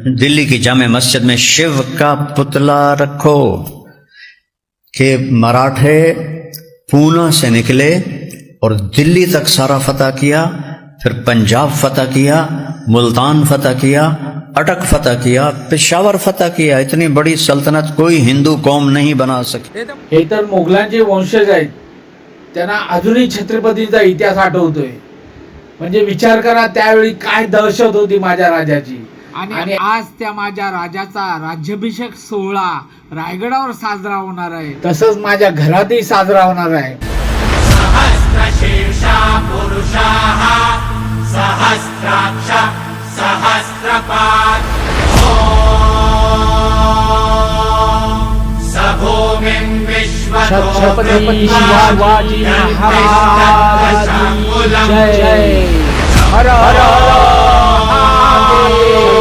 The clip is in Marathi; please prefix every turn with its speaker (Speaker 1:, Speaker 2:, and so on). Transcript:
Speaker 1: दिल्ली की जामे मस्जिद में शिव का पुतला रखो कि मराठे पूना से निकले और दिल्ली तक सारा फतह किया, फिर पंजाब फतह किया, मुल्तान फतह किया, अटक फतह किया, पेशावर फतह किया। इतनी बड़ी सल्तनत कोई हिंदू कौम नहीं बना सकी।
Speaker 2: हे तर मोगलांचे वंशज आहेत, त्यांना अजूनही छत्रपतींचा इतिहास आठवतोय। म्हणजे विचार करा त्यावेळी काय दहशत होती माझ्या राजाची, आणि आज त्या माझ्या राजाचा राज्याभिषेक सोहळा रायगडावर साजरा होणार आहे, तसंच माझ्या घरातही साजरा होणार आहे।
Speaker 3: सहस्रशीर्षा पुरुषाः सहस्राक्ष सहस्रपाद सभूमिं
Speaker 2: छत्रपती शिवाजी महाराज जय। हर हर महादेव।